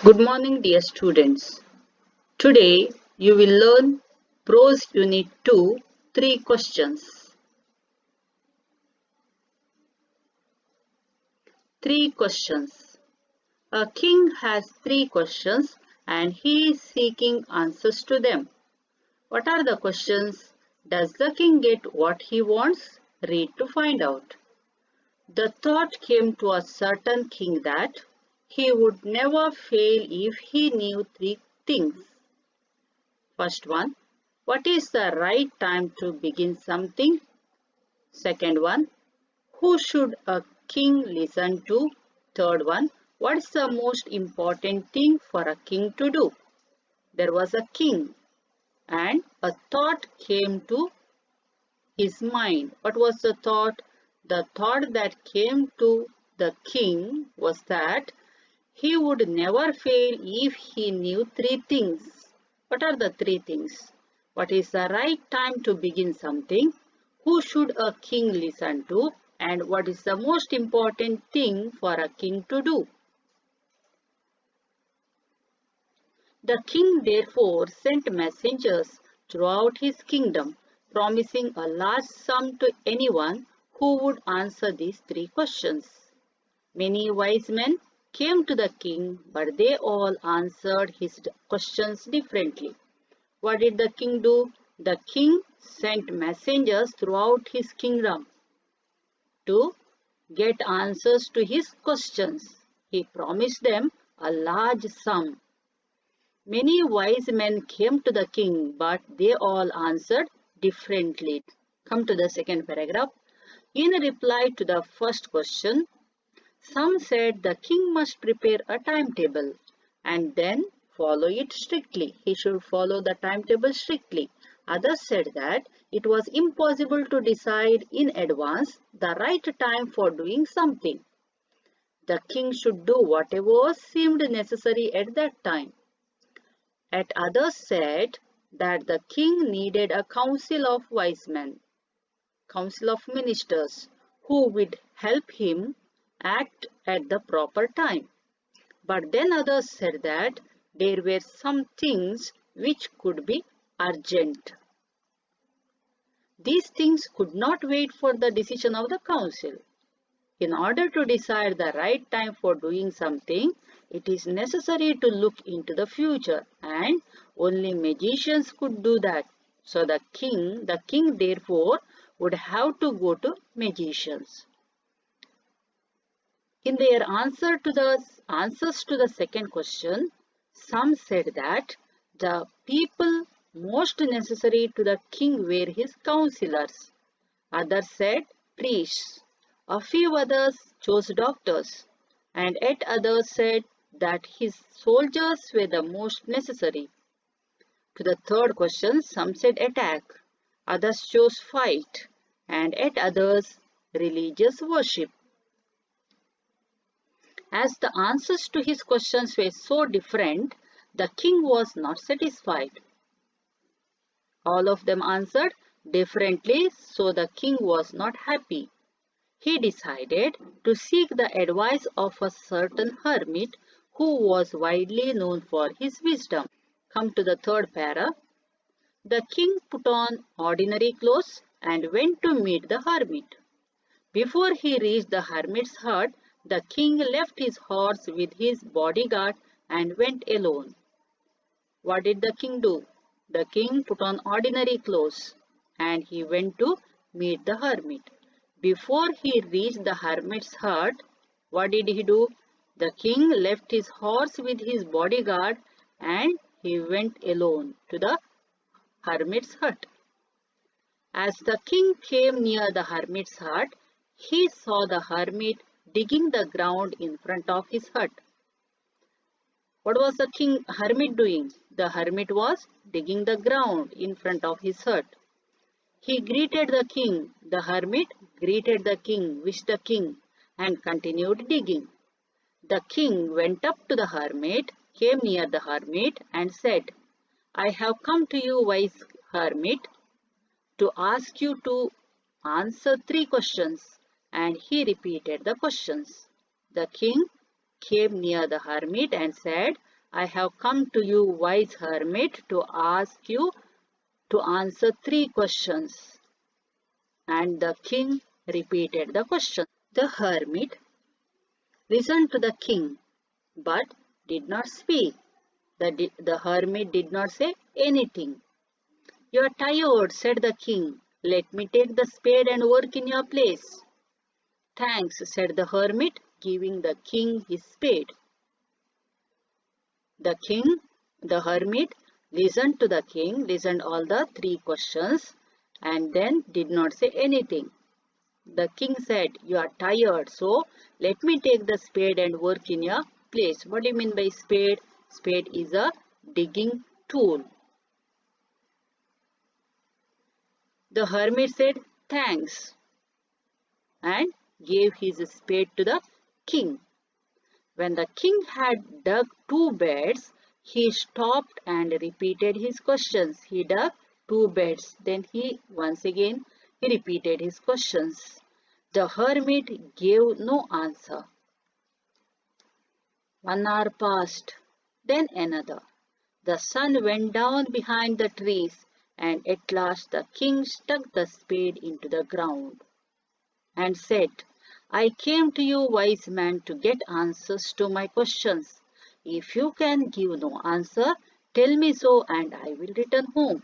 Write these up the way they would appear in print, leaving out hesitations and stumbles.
Good morning, dear students. Today you will learn Prose Unit 2, 3 questions. 3 questions. A king has 3 questions and he is seeking answers to them. What are the questions? Does the king get what he wants? Read to find out. The thought came to a certain king that he would never fail if he knew 3 things. First one, what is the right time to begin something? Second one, who should a king listen to? Third one, what is the most important thing for a king to do? There was a king and a thought came to his mind. What was the thought? The thought that came to the king was that he would never fail if he knew 3 things. What are the 3 things? What is the right time to begin something? Who should a king listen to? And what is the most important thing for a king to do? The king therefore sent messengers throughout his kingdom, promising a large sum to anyone who would answer these 3 questions. Many wise men came to the king, but they all answered his questions differently. What did the king do? The king sent messengers throughout his kingdom to get answers to his questions. He promised them a large sum. Many wise men came to the king, but they all answered differently. Come to the second paragraph. In reply to the first question, some said the king must prepare a timetable and then follow it strictly. He should follow the timetable strictly. Others said that it was impossible to decide in advance the right time for doing something. The king should do whatever seemed necessary at that time. Yet others said that the king needed a council of wise men, council of ministers, who would help him act at the proper time. But then others said that there were some things which could be urgent. These things could not wait for the decision of the council. In order to decide the right time for doing something, it is necessary to look into the future, and only magicians could do that. So the king therefore would have to go to magicians. In their answers to the second question, some said that the people most necessary to the king were his counselors. Others said priests. A few others chose doctors, and yet others said that his soldiers were the most necessary. To the third question, some said attack, others chose fight, and yet others religious worship. As the answers to his questions were so different, the king was not satisfied. All of them answered differently, so the king was not happy. He decided to seek the advice of a certain hermit who was widely known for his wisdom. Come to the third para. The king put on ordinary clothes and went to meet the hermit. Before he reached the hermit's hut, the king left his horse with his bodyguard and went alone. What did the king do? The king put on ordinary clothes and he went to meet the hermit. Before he reached the hermit's hut, what did he do? The king left his horse with his bodyguard and he went alone to the hermit's hut. As the king came near the hermit's hut, he saw the hermit digging the ground in front of his hut. What was the hermit doing? The hermit was digging the ground in front of his hut. He greeted the king. The hermit greeted the king, wished the king, and continued digging. The king went up to the hermit, came near the hermit, and said, I have come to you, wise hermit, to ask you to answer 3 questions. And he repeated the questions. The king came near the hermit and said, I have come to you, wise hermit, to ask you to answer 3 questions. And the king repeated the question. The hermit listened to the king, but did not speak. The hermit did not say anything. You are tired, said the king. Let me take the spade and work in your place. Thanks, said the hermit, giving the king his spade. The hermit, listened to the king, listened all the 3 questions, and then did not say anything. The king said, you are tired, so let me take the spade and work in your place. What do you mean by spade? Spade is a digging tool. The hermit said, thanks, and gave his spade to the king. When the king had dug 2 beds, he stopped and repeated his questions. He dug 2 beds. Then once again repeated his questions. The hermit gave no answer. 1 hour passed, then another. The sun went down behind the trees, and at last the king stuck the spade into the ground and said, I came to you, wise man, to get answers to my questions. If you can give no answer, tell me so and I will return home.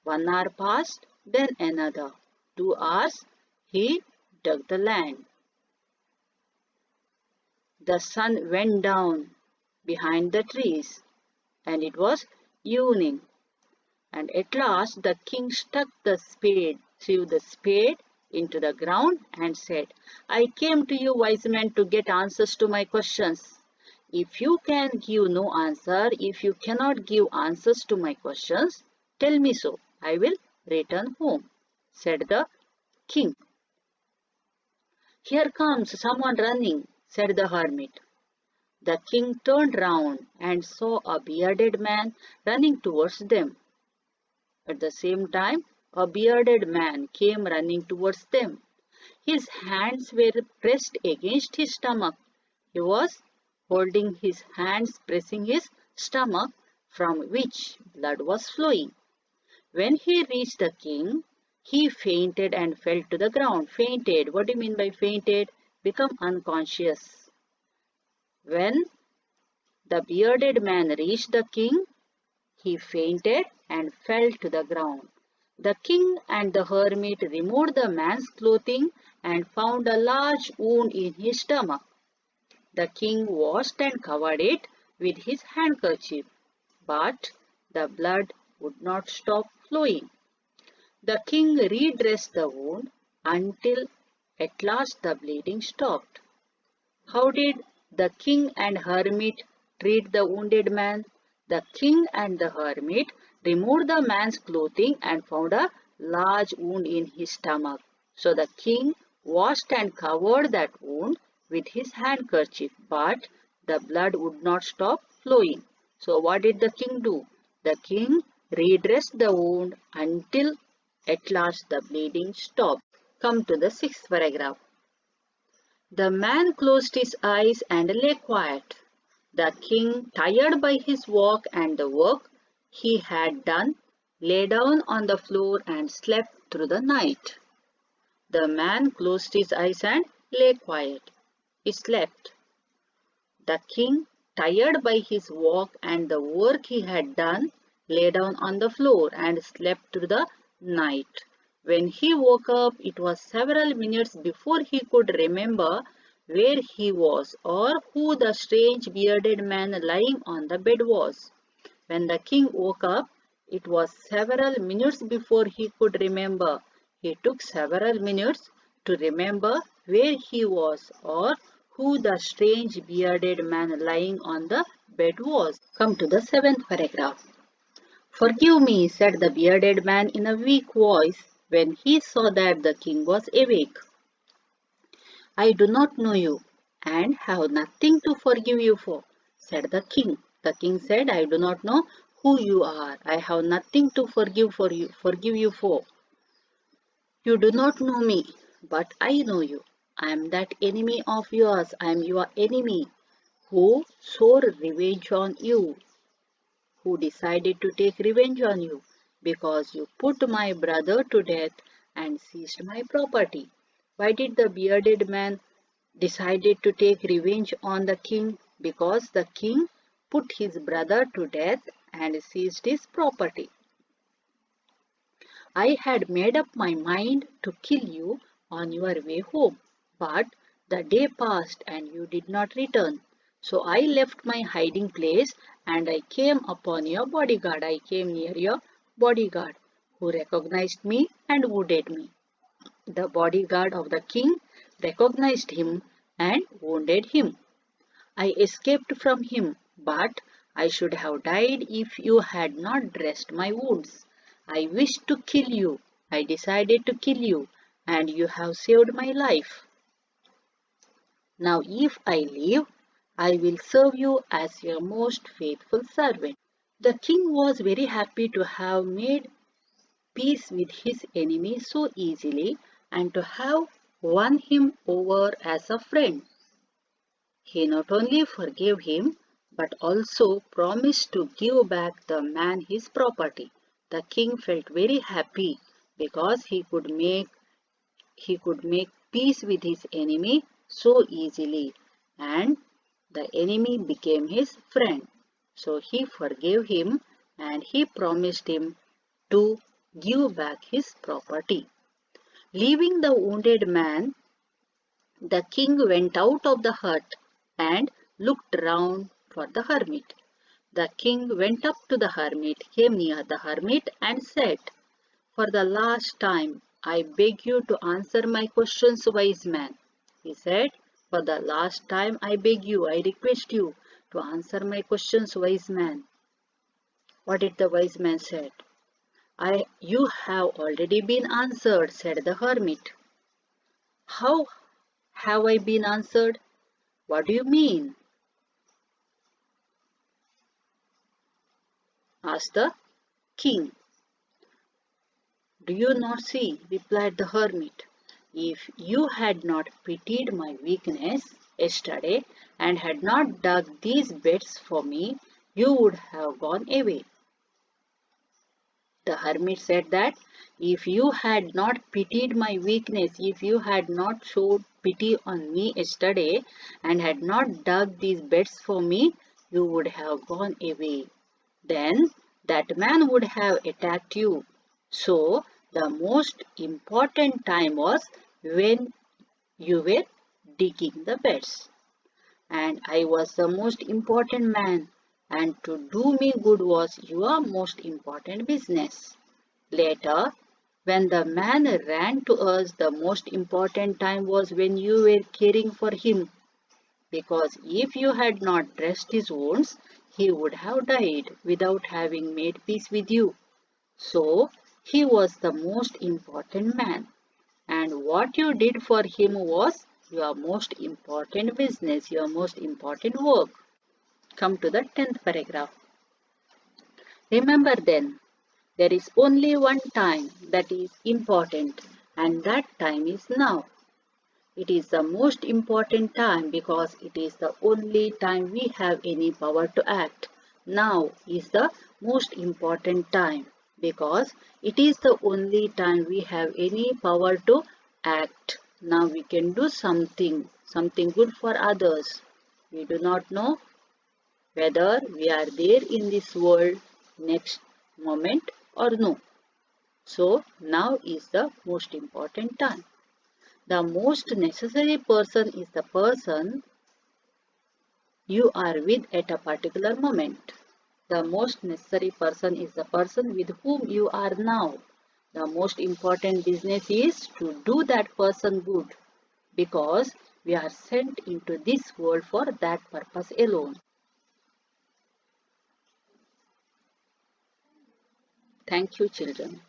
1 hour passed, then another. 2 hours, he dug the land. The sun went down behind the trees, and it was evening. And at last the king stuck the spade, threw the spade into the ground and said, I came to you, wise man, to get answers to my questions. If you can give no answer, if you cannot give answers to my questions, tell me so. I will return home, said the king. Here comes someone running, said the hermit. The king turned round and saw a bearded man running towards them. At the same time, a bearded man came running towards them. His hands were pressed against his stomach. He was holding his hands, pressing his stomach, from which blood was flowing. When he reached the king, he fainted and fell to the ground. Fainted. What do you mean by fainted? Become unconscious. When the bearded man reached the king, he fainted and fell to the ground. The king and the hermit removed the man's clothing and found a large wound in his stomach. The king washed and covered it with his handkerchief, but the blood would not stop flowing. The king redressed the wound until at last the bleeding stopped. How did the king and hermit treat the wounded man? The king and the hermit removed the man's clothing and found a large wound in his stomach. So the king washed and covered that wound with his handkerchief, but the blood would not stop flowing. So what did the king do? The king redressed the wound until at last the bleeding stopped. Come to the 6th paragraph. The man closed his eyes and lay quiet. The king, tired by his walk and the work he had done, lay down on the floor and slept through the night. The man closed his eyes and lay quiet. He slept. The king, tired by his walk and the work he had done, lay down on the floor and slept through the night. When he woke up, it was several minutes before he could remember where he was or who the strange bearded man lying on the bed was. When the king woke up, it was several minutes before he could remember. He took several minutes to remember where he was or who the strange bearded man lying on the bed was. Come to the 7th paragraph. Forgive me, said the bearded man in a weak voice when he saw that the king was awake. I do not know you and have nothing to forgive you for, said the king. The king said, I do not know who you are. I have nothing to forgive you for. You do not know me, but I know you. I am that enemy of yours. I am your enemy who swore revenge on you, who decided to take revenge on you, because you put my brother to death and seized my property. Why did the bearded man decided to take revenge on the king? Because the king put his brother to death and seized his property. I had made up my mind to kill you on your way home, but the day passed and you did not return. So I left my hiding place and I came upon your bodyguard. I came near your bodyguard, who recognized me and wounded me. The bodyguard of the king recognized him and wounded him. I escaped from him, but I should have died if you had not dressed my wounds. I wished to kill you. I decided to kill you, and you have saved my life. Now, if I live, I will serve you as your most faithful servant. The king was very happy to have made peace with his enemy so easily and to have won him over as a friend. He not only forgave him, but also promised to give back the man his property. The king felt very happy because he could make peace with his enemy so easily, and the enemy became his friend. So he forgave him and he promised him to give back his property. Leaving the wounded man, the king went out of the hut and looked round for the hermit. The king went up to the hermit, came near the hermit, and said, "For the last time, I beg you to answer my questions, wise man." He said, "For the last time, I beg you, I request you to answer my questions, wise man." What did the wise man say? "You have already been answered," said the hermit. "How have I been answered? What do you mean?" asked the king. "Do you not see?" replied the hermit. "If you had not pitied my weakness yesterday and had not dug these beds for me, you would have gone away." The hermit said that if you had not pitied my weakness, if you had not showed pity on me yesterday and had not dug these beds for me, you would have gone away. Then that man would have attacked you. So the most important time was when you were digging the beds. And I was the most important man, and to do me good was your most important business. Later, when the man ran to us, the most important time was when you were caring for him, because if you had not dressed his wounds, he would have died without having made peace with you. So, he was the most important man, and what you did for him was your most important business, your most important work. Come to the 10th paragraph. Remember then, there is only one time that is important, and that time is now. It is the most important time because it is the only time we have any power to act. Now is the most important time because it is the only time we have any power to act. Now we can do something good for others. We do not know whether we are there in this world next moment or no. So now is the most important time. The most necessary person is the person you are with at a particular moment. The most necessary person is the person with whom you are now. The most important business is to do that person good because we are sent into this world for that purpose alone. Thank you, children.